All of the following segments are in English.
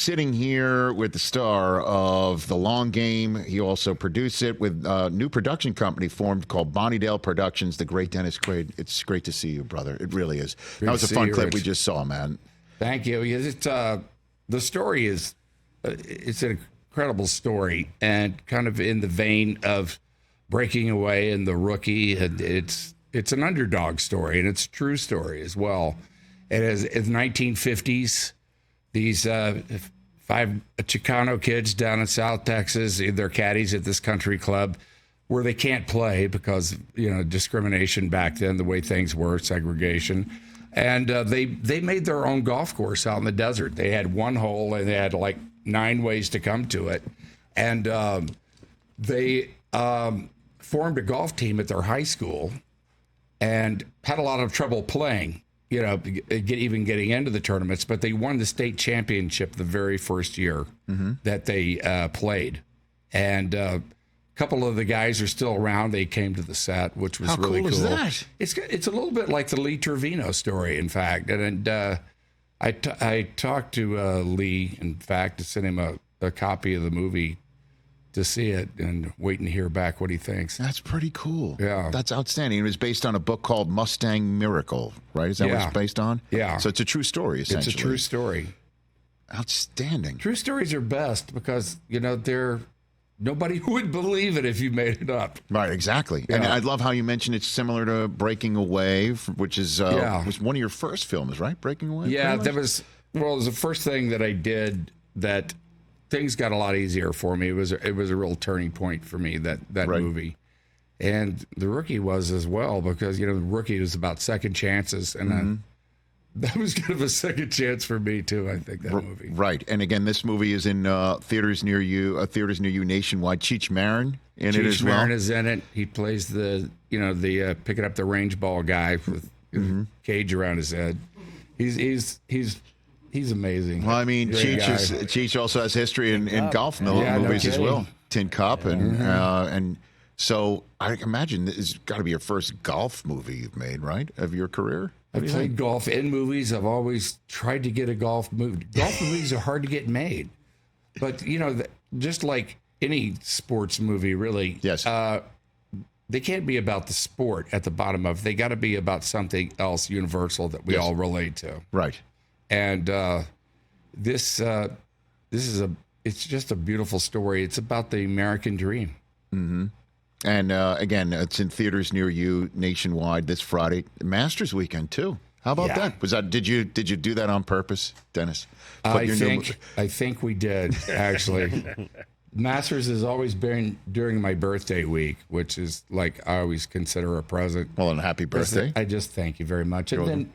Sitting here with the star of The Long Game. He also produced it with a new production company formed called Bonnydale Productions, the great Dennis Quaid. It's great to see you, brother. It really is. That was a fun clip we just saw, man. Thank you. The story is, it's an incredible story and kind of in the vein of Breaking Away and The Rookie. And it's an underdog story, and it's a true story as well. It is in the 1950s. These 5 Chicano kids down in South Texas, they're caddies at this country club where they can't play because, discrimination back then, the way things were, segregation. And they made their own golf course out in the desert. They had one hole and they had like 9 ways to come to it. And they formed a golf team at their high school and had a lot of trouble playing. Getting into the tournaments, but they won the state championship the very first year that they played. And a couple of the guys are still around. They came to the set, which was really cool. How cool is that? It's a little bit like the Lee Trevino story, in fact. And I talked to Lee, in fact, to send him a copy of the movie to see it and waiting to hear back what he thinks. That's pretty cool. Yeah. That's outstanding. It was based on a book called Mustang Miracle, right? Is that what it's based on? Yeah. So it's a true story, essentially. It's a true story. Outstanding. True stories are best because, nobody would believe it if you made it up. Right, exactly. Yeah. And I love how you mentioned it's similar to Breaking Away, which is was one of your first films, right? Breaking Away? Yeah, it was the first thing that I did that things got a lot easier for me. It was a real turning point for me, that right. movie. And The Rookie was as well, because, The Rookie was about second chances. And that was kind of a second chance for me, too, I think, that movie. Right. And again, this movie is in theaters near you nationwide. Cheech Marin in it as well. Cheech Marin is in it. He plays the picking up the range ball guy with a cage around his head. He's amazing. Well, I mean, Cheech also has history in golf movies as well. Tin Cup, and so I imagine this has got to be your first golf movie you've made, right, of your career? I've played golf in movies. I've always tried to get a golf movie. Golf movies are hard to get made, but just like any sports movie, really. Yes. They can't be about the sport at the bottom of it. They got to be about something else universal that we all relate to. Right. And this is it's just a beautiful story. It's about the American dream. Mm-hmm. And again, it's in theaters near you nationwide this Friday, Masters weekend too. How about that? Was that did you do that on purpose, Dennis? I think we did, actually. Masters has always been during my birthday week, which is like I always consider a present. Well, and happy birthday! I just thank you very much. And then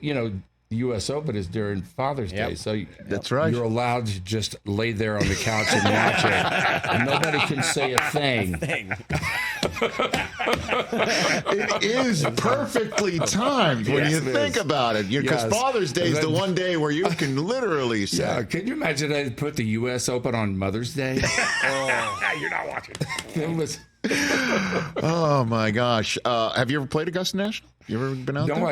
the U.S. Open is during Father's Day, so that's right. You're allowed to just lay there on the couch and watch it, and nobody can say a thing. It is perfectly timed when you think about it, because Father's Day is the one day where you can literally say. Yeah, can you imagine I put the U.S. Open on Mother's Day? You're not watching. It was. Oh my gosh! Have you ever played Augusta National? You ever been out there? No,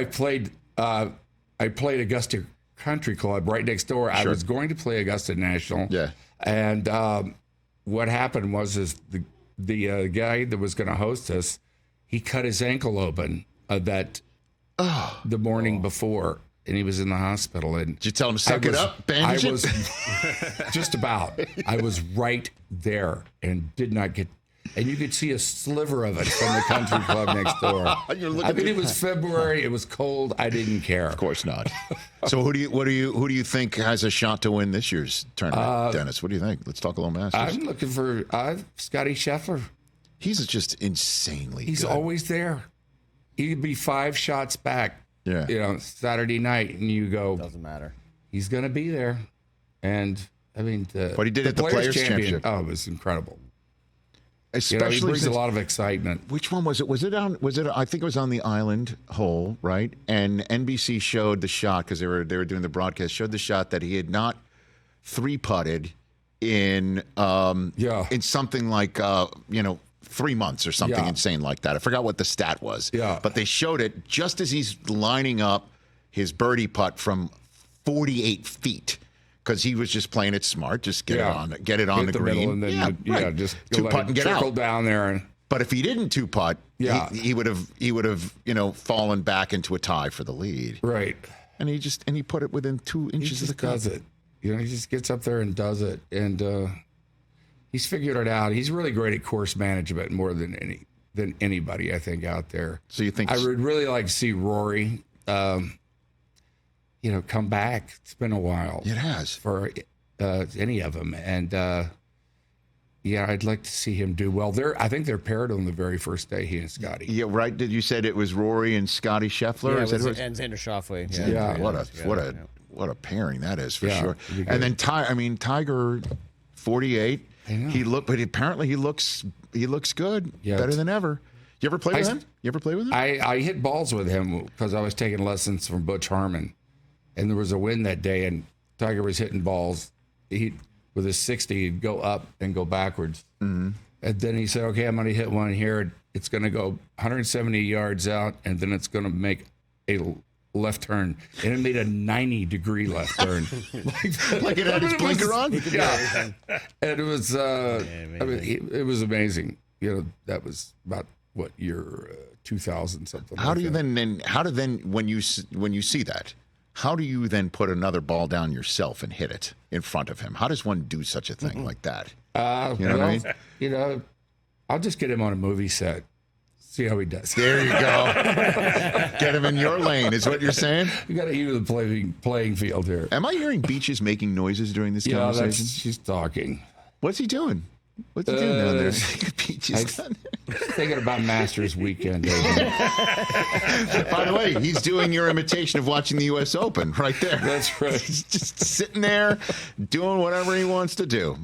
I played Augusta Country Club right next door. Sure. I was going to play Augusta National. Yeah. And what happened was the guy that was going to host us, he cut his ankle open the morning before, and he was in the hospital. And did you tell him to suck it up, bandage I was just about. I was right there and did not get. And you could see a sliver of it from the country club next door. It was February. It was cold. I didn't care. Of course not. So who do you think has a shot to win this year's tournament, Dennis? What do you think? Let's talk a little Masters. I'm looking for Scotty Scheffler. He's just insanely He's good. always there. He'd be 5 shots back. Yeah. Saturday night, and you go. Doesn't matter. He's going to be there, and I mean, what he did at the Players Championship. Oh, it was incredible. Especially he brings a lot of excitement. Which one was it? Was it? I think it was on the Island hole, right? And NBC showed the shot because they were doing the broadcast. Showed the shot that he had not 3-putted in something like 3 months or something insane like that. I forgot what the stat was. Yeah. But they showed it just as he's lining up his birdie putt from 48 feet. because he was just playing it smart. Just get Yeah. it on Hit the middle green. and then right. just go two let putt it and get trickle out. down there. And But if he didn't two putt, Yeah. he would have fallen back into a tie for the lead. right. And he put it within 2 He inches of the just cup. does it. He just gets up there and does it. And he's figured it out. He's really great at course management more than anybody, I think, out there. So you think I would really like to see Rory, come back. It's been a while. it has? For any of them. And I'd like to see him do well. I think they're paired on the very first day, he and Scotty. Yeah, right. Did you said it was Rory and Scotty Scheffler? Yeah, Is that who it was? and Xander Schauffele. Yeah. What a pairing that is for Yeah, sure. it'd be And good. then Tiger, 48. I know. But apparently he looks good, Yeah. better than ever. You ever play with him? You ever play with him? I hit balls with him because I was taking lessons from Butch Harmon, and there was a wind that day, and Tiger was hitting balls. With his 60, he'd go up and go backwards. Mm-hmm. And then he said, okay, I'm going to hit one here. It's going to go 170 yards out, and then it's going to make a left turn. And it made a 90-degree left turn. Like it had his blinker on? Yeah. And it was, it was amazing. That was about, year 2000 something. How like do you that. then when you see that? How do you then put another ball down yourself and hit it in front of him? How does one do such a thing like that? You know what I mean? I'll just get him on a movie set. See how he does. There you go. Get him in your lane, is what you're saying? We got to even the playing field here. Am I hearing Beaches making noises during this Yeah, conversation? she's talking. What's he doing? What's he doing down there? Beaches. Thinking about Masters weekend. By the way, he's doing your imitation of watching the U.S. Open right there. That's right. He's just sitting there doing whatever he wants to do.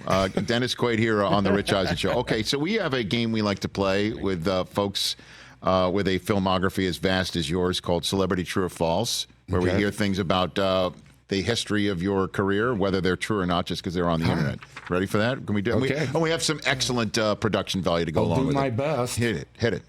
Dennis Quaid here on the Rich Eisen Show. Okay, so we have a game we like to play with folks with a filmography as vast as yours called Celebrity True or False, where we hear things about the history of your career, whether they're true or not, just because they're on the internet. Ready for that? Can we do? Okay. We have some excellent production value to go I'll along do with my it. best. Hit it.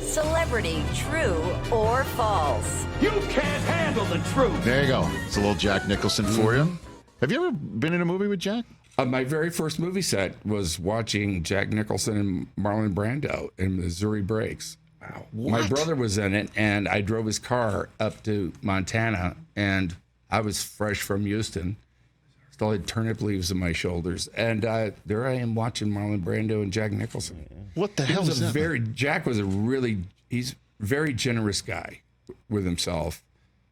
Celebrity True or False. You can't handle the truth. There you go. It's a little Jack Nicholson for you. Have you ever been in a movie with Jack? My very first movie set was watching Jack Nicholson and Marlon Brando in Missouri Breaks. Wow. My brother was in it, and I drove his car up to Montana, and I was fresh from Houston. Still had turnip leaves in my shoulders. And there I am watching Marlon Brando and Jack Nicholson. What the hell is that? Jack was he's a very generous guy with himself.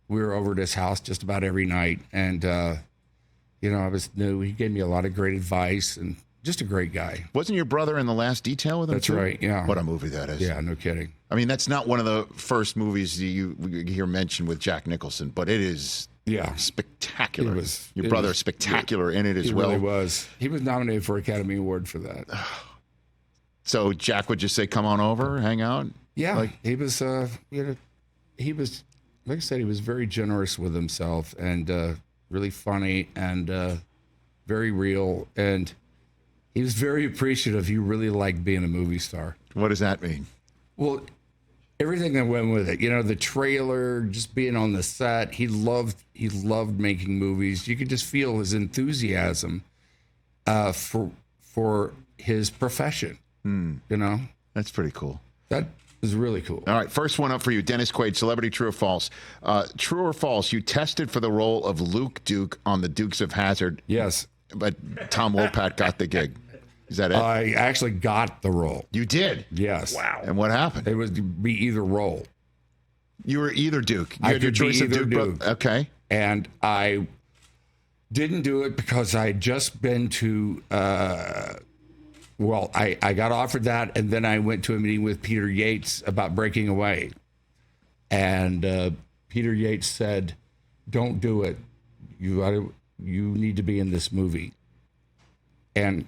We were over at his house just about every night. And, I was new. He gave me a lot of great advice and just a great guy. Wasn't your brother in The Last Detail with him That's too? right, yeah. What a movie that is. Yeah, no kidding. I mean, that's not one of the first movies you hear mentioned with Jack Nicholson, but it is spectacular. Your brother is spectacular in it as well. He really was. He was nominated for Academy Award for that. So Jack would just say, "Come on over, hang out." Yeah, he was. He was, like I said, he was very generous with himself and really funny and very real. And he was very appreciative. He really liked being a movie star. What does that mean? Well, everything that went with it. The trailer, just being on the set. He loved making movies. You could just feel his enthusiasm for his profession. That's pretty cool. That is really cool. All right, first one up for you, Dennis Quaid, Celebrity True or False? True or false? You tested for the role of Luke Duke on the Dukes of Hazzard. Yes, but Tom Wopat got the gig. Is that it? I actually got the role. You did? Yes. Wow. And what happened? It would be either role. You were either Duke. You I had your could be choice of either Duke. Okay. And I didn't do it because I had just been to, I got offered that, and then I went to a meeting with Peter Yates about breaking away. And Peter Yates said, "Don't do it. You need to be in this movie." And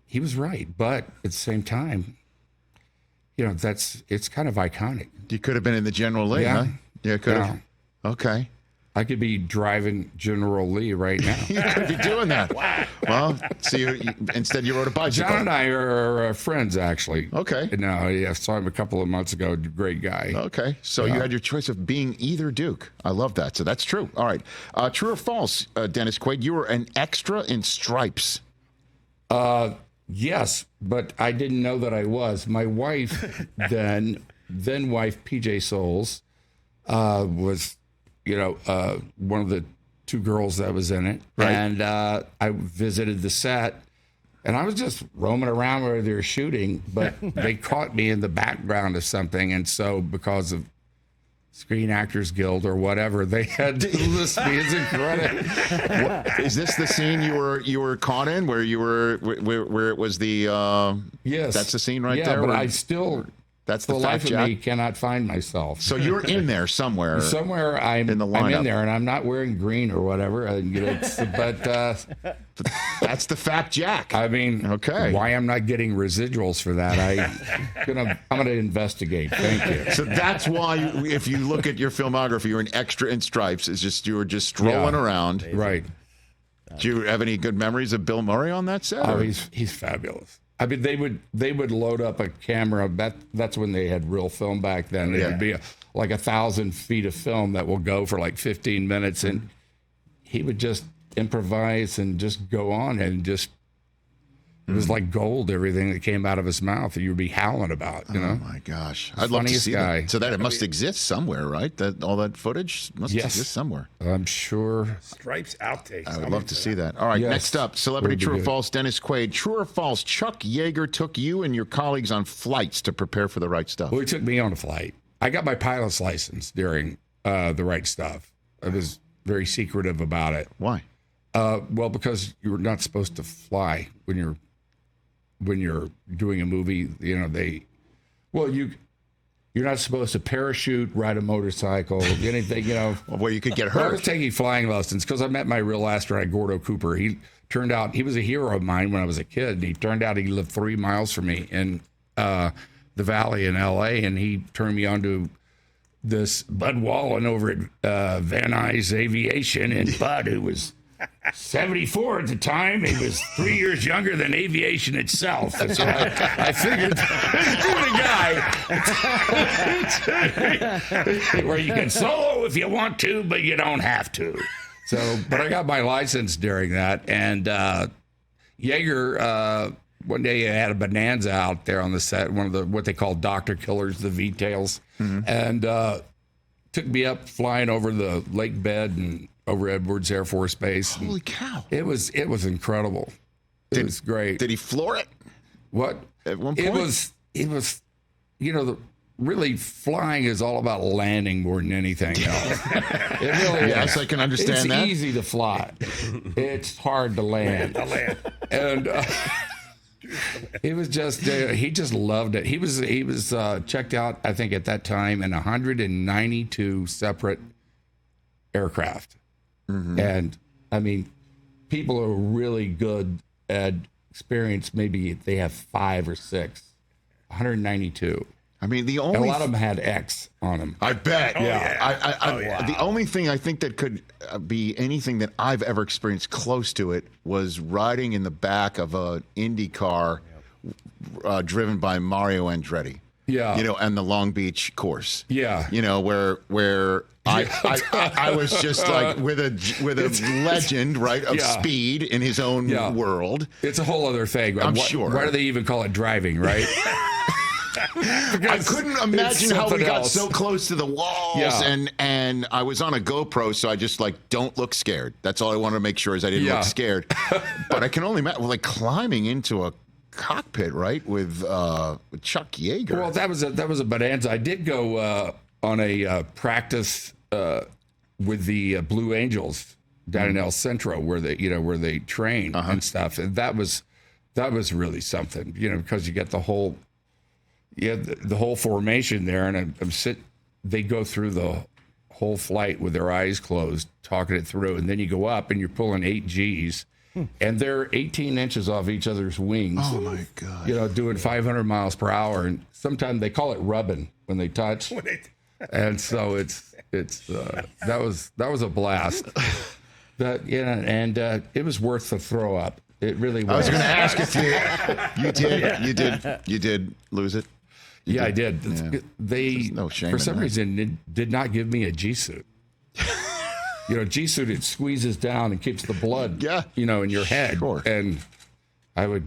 he was right, but at the same time, it's kind of iconic. You could have been in the general lane, Yeah. huh? Yeah, could have. Okay. I could be driving General Lee right now. You could be doing that. Wow. Well, so instead you rode a bicycle. John and I are friends, actually. Okay. No, yeah, saw him a couple of months ago. Great guy. Okay. So you had your choice of being either Duke. I love that. So that's true. All right. True or false, Dennis Quaid, you were an extra in Stripes. Yes, but I didn't know that I was. My wife, then wife, PJ Souls, was, one of the two girls that was in it. Right. And I visited the set, and I was just roaming around where they were shooting, but they caught me in the background of something. And so because of Screen Actors Guild or whatever, they had to list me as a credit. Is this the scene you were caught in where you were where it was the Yes. That's the scene right yeah, there? but where- I still, That's for the the life fact, of Jack. me, cannot find myself. So you're in there somewhere. Somewhere I'm in the I'm lineup. in there, and I'm not wearing green or whatever. But That's the fact, Jack. I mean, Okay. why I'm not getting residuals for that? I'm gonna investigate. Thank you. So that's why, if you look at your filmography, you're an extra in Stripes. It's just you were just strolling Yeah. around. Right. Do you have any good memories of Bill Murray on that set? Oh, or- he's fabulous. I mean, they would load up a camera. That's when they had real film back then. It Yeah. would be like 1,000 feet of film that will go for like 15 minutes, and he would just improvise and just go on, and just it was like gold. Everything that came out of his mouth, you'd be howling about. You Oh know. my gosh, I'd love to funniest see guy. that. So that it must exist somewhere, right? That all that footage must Yes. exist somewhere. I'm sure. Stripes outtakes. I would love to see that. All right, Yes. next up, celebrity Would be true or good. false, Dennis Quaid. True or false, Chuck Yeager took you and your colleagues on flights to prepare for The Right Stuff. Well, he took me on a flight. I got my pilot's license during The Right Stuff. I was very secretive about it. Why? Well, because you're not supposed to fly when you're doing a movie. You're not supposed to parachute, ride a motorcycle, anything. Where you could get Well, I was hurt. taking flying lessons because I met my real astronaut, Gordo Cooper. He turned out he was a hero of mine when I was a kid. And he turned out he lived 3 miles from me in the Valley in L.A. And he turned me on to this Bud Wallen over at Van Nuys Aviation. And Bud, who was 74 at the time, he was 3 years younger than aviation itself. And so I figured, you're the guy where you can solo if you want to, but you don't have to. So, but I got my license during that, and Yeager. One day I had a bonanza out there on the set, one of the what they call Dr. Killers, the V-tails, and took me up flying over the lake bed and over Edwards Air Force Base. Holy cow. It was incredible. It was great. Did he floor it? What? At one point? It was, really flying is all about landing more than anything else. It really Yes, is. I can understand it's that. easy to fly. It's hard to land. And it was just, he just loved it. He was checked out, I think at that time, in 192 separate aircraft. And I mean, people are really good at experience. Maybe they have 5 or 6, 192. I mean, the And only a lot of them had X on them. I bet. Yeah. The only thing I think that could be anything that I've ever experienced close to it was riding in the back of an Indy car driven by Mario Andretti. Yeah. And the Long Beach course. Yeah. Where I was just like with a legend, right, of Yeah. speed in his own Yeah. world. It's a whole other thing. I'm Why- sure. Why do they even call it driving, right? I couldn't imagine how we something got else. so close to the walls, Yeah. and I was on a GoPro, so I just don't look scared. That's all I wanted to make sure is I didn't Yeah. look scared. But I can only imagine climbing into a cockpit, right, with Chuck Yeager. Well, that was a bonanza. I did go on a practice with the Blue Angels down in El Centro, where they train and stuff, and that was really something, because you get the whole formation there, and they go through the whole flight with their eyes closed, talking it through, and then you go up and you're pulling 8 Gs. And they're 18 inches off each other's wings. Oh my God! Doing 500 miles per hour, and sometimes they call it rubbing when they touch. And so that was a blast. And it was worth the throw up. It really was. I was going to ask if you did lose it. I did. Yeah. They, no shame for in some that. reason, did not give me a G suit. G suit, it squeezes down and keeps the blood, in your head. Sure. And I would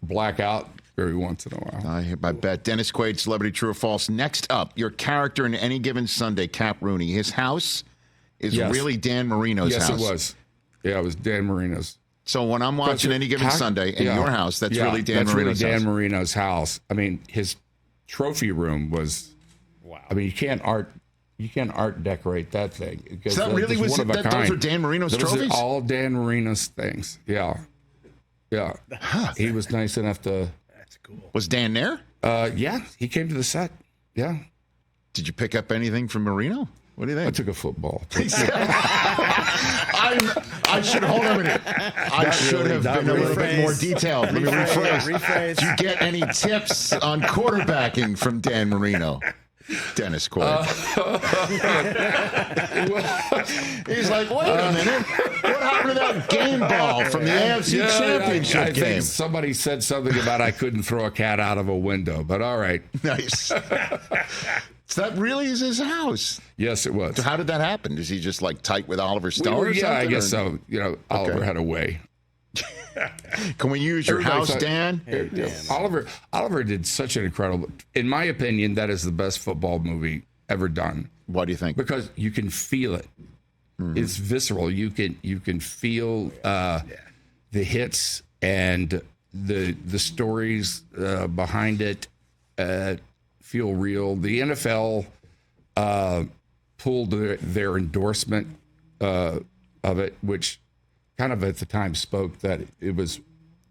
black out every once in a while. I bet. Dennis Quaid, Celebrity True or False. Next up, your character in Any Given Sunday, Cap Rooney. His house is really Dan Marino's house. Yes, it was. Yeah, it was Dan Marino's. So when I'm watching Any Given Sunday in your house, that's really Dan Marino's house. Dan Marino's house. I mean, his trophy room was. Wow. I mean, you can't art decorate that thing. So that really was one of a kind. Those were Dan Marino's trophies? Those are all Dan Marino's things. Yeah. Huh. He was nice enough to. That's cool. Was Dan there? Yeah, he came to the set. Yeah. Did you pick up anything from Marino? What do you think? I took a football. I should hold on a minute. I should have been a little bit more detailed. Let me rephrase. Did you get any tips on quarterbacking from Dan Marino? Dennis Quaid. He's like, wait a minute. What happened to that game ball from the AFC Championship I game? think somebody said something about I couldn't throw a cat out of a window, but all right. Nice. So that really is his house. Yes, it was. So how did that happen? Is he just like tight with Oliver Stone or something? Yeah, I guess so. Oliver had a way. Can we use your house, Dan? Oliver did such an incredible. In my opinion, that is the best football movie ever done. Why do you think? Because you can feel it. Mm-hmm. It's visceral. You can feel the hits and the stories behind it feel real. The NFL pulled their endorsement of it, which kind of at the time spoke that it was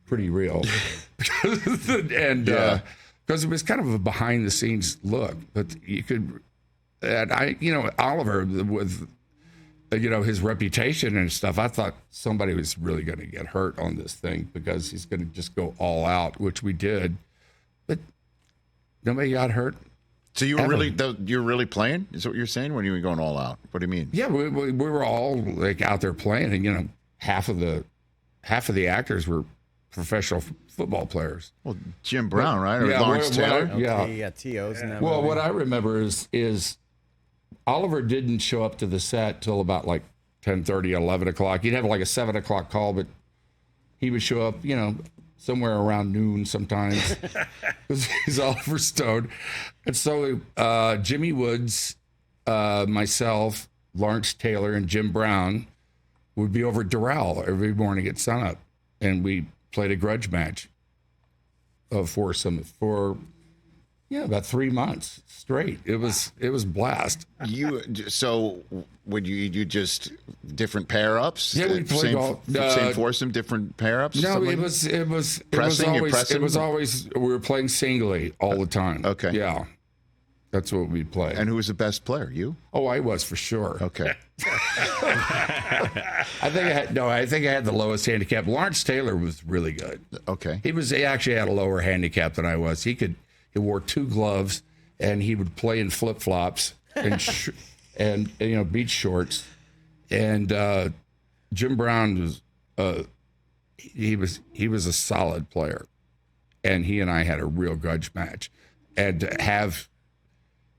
pretty real. And because it was kind of a behind the scenes look, but you could, and Oliver with, his reputation and stuff, I thought somebody was really going to get hurt on this thing because he's going to just go all out, which we did, but nobody got hurt. So you were you're really playing? Is that what you're saying? When you were going all out? What do you mean? Yeah, we were all like out there playing, and half of the actors were professional football players. Well, Jim Brown, right? Or Lawrence Taylor? Yeah, T.O.'s in that Well, movie. what I remember is Oliver didn't show up to the set till about like 10:30, 11 o'clock. He'd have like a 7 o'clock call, but he would show up, somewhere around noon sometimes. He's Oliver Stone. And so Jimmy Woods, myself, Lawrence Taylor, and Jim Brown would be over at Doral every morning at sunup, and we played a grudge match for about 3 months straight. It was blast. So would you just different pair ups? Yeah, we played same foursome, different pair ups. No, it was always we were playing singly all the time. Okay, yeah, that's what we played. And who was the best player? You? Oh, I was for sure. Okay. I think I had the lowest handicap. Lawrence Taylor was really good. Okay. He actually had a lower handicap than I was. He wore 2 gloves, and he would play in flip flops and beach shorts. And Jim Brown was he was a solid player, and he and I had a real grudge match. And to have,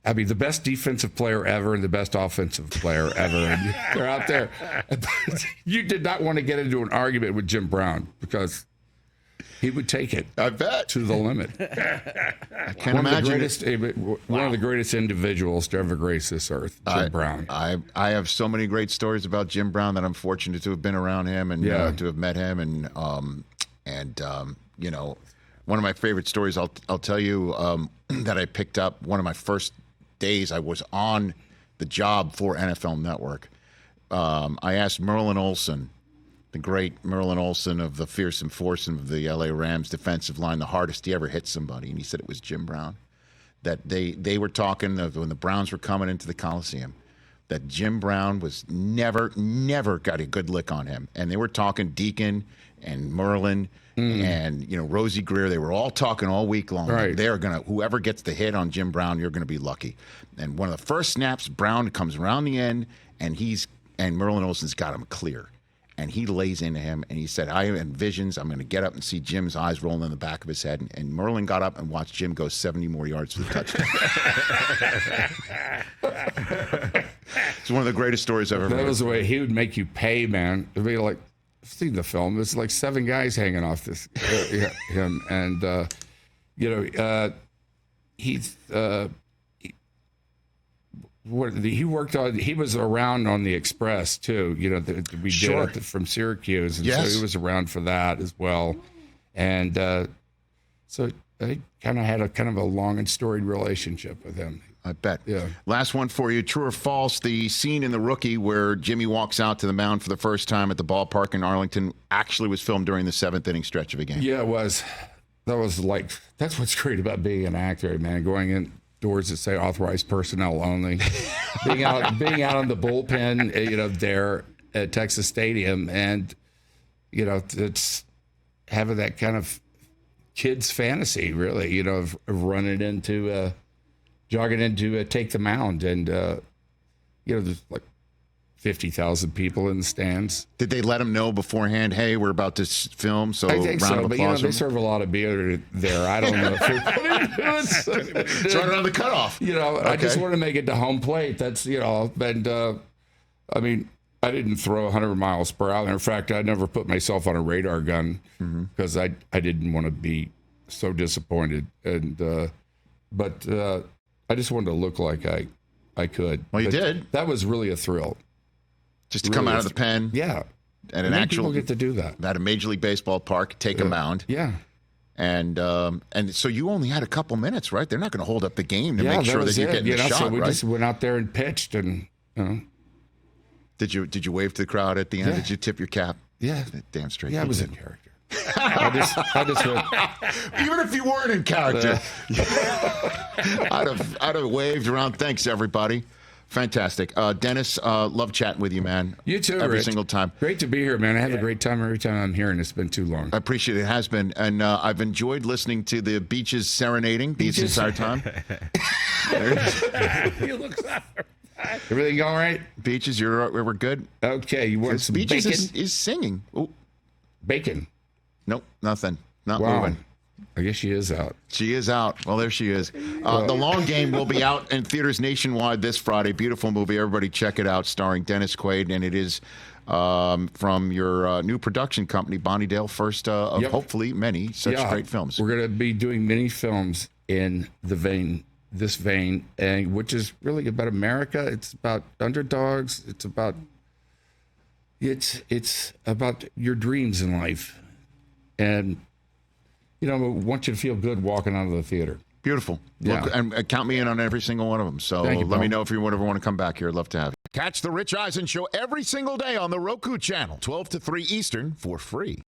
the best defensive player ever and the best offensive player ever, and they're out there. You did not want to get into an argument with Jim Brown because he would take it. I bet. To the limit. I can't imagine one of the greatest individuals to ever grace this earth, Jim Brown. I have so many great stories about Jim Brown that I'm fortunate to have been around him and to have met him, and one of my favorite stories I'll tell you that I picked up one of my first days I was on the job for NFL Network. I asked Merlin Olsen, the great Merlin Olsen of the fearsome foursome of the LA Rams defensive line, the hardest he ever hit somebody, and he said it was Jim Brown. That they were talking of when the Browns were coming into the Coliseum, that Jim Brown was never got a good lick on him. And they were talking Deacon and Merlin and, Rosie Greer. They were all talking all week long. Right. They're going to, whoever gets the hit on Jim Brown, you're going to be lucky. And one of the first snaps, Brown comes around the end, and Merlin Olsen's got him clear. And he lays into him, and he said, I have visions. I'm going to get up and see Jim's eyes rolling in the back of his head. And Merlin got up and watched Jim go 70 more yards for the touchdown. It's one of the greatest stories I've ever heard. That was the way he would make you pay, man. It'd be like, I've seen the film. It's like 7 guys hanging off this him, and he worked on. He was around on the Express too. We Sure. did it from Syracuse, and Yes. so he was around for that as well. And so I kind of had a long and storied relationship with him. I bet. Yeah. Last one for you. True or false? The scene in The Rookie where Jimmy walks out to the mound for the first time at the ballpark in Arlington actually was filmed during the 7th inning stretch of a game. Yeah, it was. That's what's great about being an actor, man. Going in doors that say authorized personnel only, being out on the bullpen, there at Texas Stadium, and it's having that kind of kid's fantasy, really, of running into, jogging into take the mound, and there's like 50,000 people in the stands. Did they let him know beforehand, hey, we're about to film, so I think round so, of but applause? they serve a lot of beer there. I don't know. It's right around the cutoff. I just Okay. want to make it to home plate. That's, and I mean, I didn't throw 100 miles per hour. In fact, I never put myself on a radar gun because I didn't want to be so disappointed. And but I just wanted to look like I could. Well, you But did. That was really a thrill. Just to come Really out of the pen Yeah. at an Many actual people get to do that. at a Major League Baseball park, take a mound. Yeah. And so you only had a couple minutes, right? They're not going to hold up the game to make that sure that was you're it. getting the shot, So we right? just went out there and pitched, and Did you wave to the crowd at the end? Yeah. Did you tip your cap? yeah, Damn straight. yeah, I you was did. in character. I just went. Even if you weren't in character, I'd have waved around. Thanks, everybody. Fantastic. Dennis, love chatting with you, man. You too, Every Rich. single time. Great to be here, man. I have a great time every time I'm here, and it's been too long. I appreciate it. It has been. And I've enjoyed listening to the Beaches serenading this entire time. You look sorry. Everything all right? Beaches, we're good. Okay, you want some Beaches bacon? is singing. Ooh, Bacon. nope, nothing. Not Wow. moving. I guess she is out. She is out. Well, there she is. The Long Game will be out in theaters nationwide this Friday. Beautiful movie. Everybody check it out, starring Dennis Quaid. And it is from your new production company, Bonnie Dale, first of Yep. hopefully many such Yeah. great films. We're going to be doing many films in this vein, and which is really about America. It's about underdogs. It's about your dreams in life, and I want you to feel good walking out of the theater. Beautiful. Yeah. Look, and count me in on every single one of them. So Thank you, let me Paul. know if you ever want to come back here. I'd love to have you. Catch the Rich Eisen Show every single day on the Roku channel, 12 to 3 Eastern, for free.